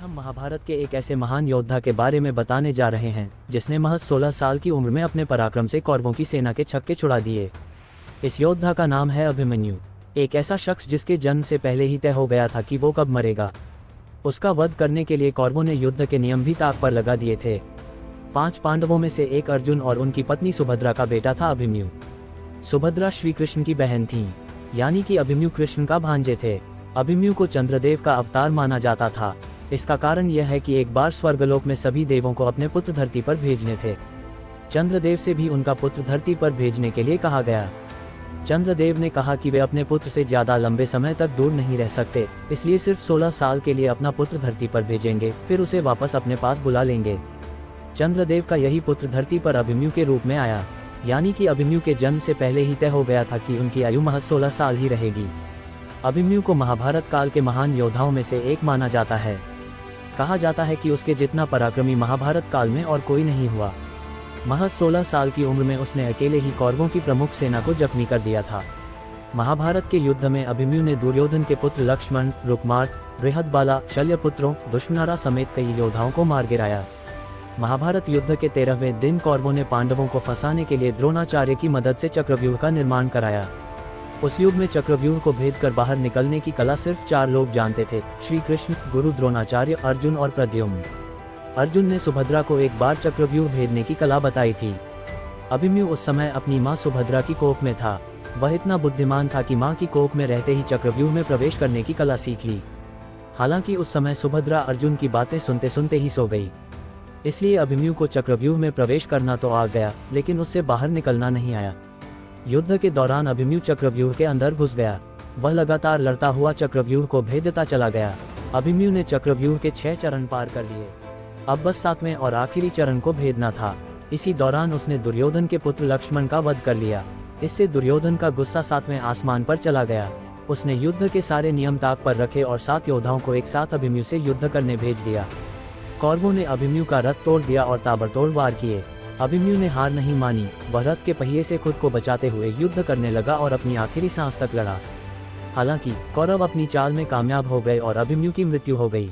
हम महाभारत के एक ऐसे महान योद्धा के बारे में बताने जा रहे हैं जिसने महज 16 साल की उम्र में अपने पराक्रम से कौरवों की सेना के छक्के छुड़ा दिए। इस योद्धा का नाम है अभिमन्यु, एक ऐसा शख्स जिसके जन्म से पहले ही तय हो गया था कि वो कब मरेगा। उसका वध करने के लिए कौरवों ने युद्ध के नियम भी ताक पर लगा दिए थे। 5 पांडवों में से एक अर्जुन और उनकी पत्नी सुभद्रा का बेटा था अभिमन्यु। सुभद्रा श्री कृष्ण की बहन थी, यानी कि अभिमन्यु कृष्ण का भांजे थे। अभिमन्यु को चंद्रदेव का अवतार माना जाता था। इसका कारण यह है कि एक बार स्वर्गलोक में सभी देवों को अपने पुत्र धरती पर भेजने थे। चंद्रदेव से भी उनका पुत्र धरती पर भेजने के लिए कहा गया। चंद्रदेव ने कहा कि वे अपने पुत्र से ज्यादा लंबे समय तक दूर नहीं रह सकते, इसलिए सिर्फ 16 साल के लिए अपना पुत्र धरती पर भेजेंगे, फिर उसे वापस अपने पास बुला लेंगे। चंद्रदेव का यही पुत्र धरती पर अभिमन्यु के रूप में आया, यानी कि अभिमन्यु के जन्म से पहले ही तय हो गया था कि उनकी आयु महज 16 साल ही रहेगी। अभिमन्यु को महाभारत काल के महान योद्धाओं में से एक माना जाता है। कहा जाता है कि उसके जितना पराक्रमी महाभारत काल में और कोई नहीं हुआ। महज 16 साल की उम्र में उसने अकेले ही कौरवों की प्रमुख सेना को जख्मी कर दिया था। महाभारत के युद्ध में अभिमन्यु ने दुर्योधन के पुत्र लक्ष्मण, रुकमार्ग, बृहदबाला, शल्यपुत्रों, दुष्मनारा समेत कई योद्धाओं को मार गिराया। महाभारत युद्ध के 13वें दिन कौरवों ने पांडवों को फंसाने के लिए द्रोणाचार्य की मदद से चक्रव्यूह का निर्माण कराया। उस युग में चक्रव्यूह को भेद कर बाहर निकलने की कला सिर्फ 4 लोग जानते थे: श्री कृष्ण, गुरु द्रोणाचार्य, अर्जुन और प्रद्युम्न। अर्जुन ने सुभद्रा को एक बार चक्रव्यूह भेदने की कला बताई थी। अभिमन्यु उस समय अपनी मां सुभद्रा की कोख में था। वह इतना बुद्धिमान था कि मां की कोख में रहते ही चक्रव्यूह में प्रवेश करने की कला सीख ली। हालांकि उस समय सुभद्रा अर्जुन की बातें सुनते सुनते ही सो गई। इसलिए अभिमन्यु को चक्रव्यूह में प्रवेश करना तो आ गया, लेकिन उससे बाहर निकलना नहीं आया। युद्ध के दौरान अभिमन्यु चक्रव्यूह के अंदर घुस गया। वह लगातार लड़ता हुआ चक्रव्यूह को भेदता चला गया। अभिमन्यु ने चक्रव्यूह के 6 चरण पार कर लिए। अब बस 7वें और आखिरी चरण को भेदना था। इसी दौरान उसने दुर्योधन के पुत्र लक्ष्मण का वध कर लिया। इससे दुर्योधन का गुस्सा 7वें आसमान पर चला गया। उसने युद्ध के सारे नियम ताक पर रखे और 7 योद्धाओं को एक साथ अभिमन्यु से युद्ध करने भेज दिया। कौरवों ने अभिमन्यु का रथ तोड़ दिया और ताबड़तोड़ वार किए। अभिमन्यु ने हार नहीं मानी। वह रथ के पहिए से खुद को बचाते हुए युद्ध करने लगा और अपनी आखिरी सांस तक लड़ा। हालांकि कौरव अपनी चाल में कामयाब हो गए और अभिमन्यु की मृत्यु हो गई।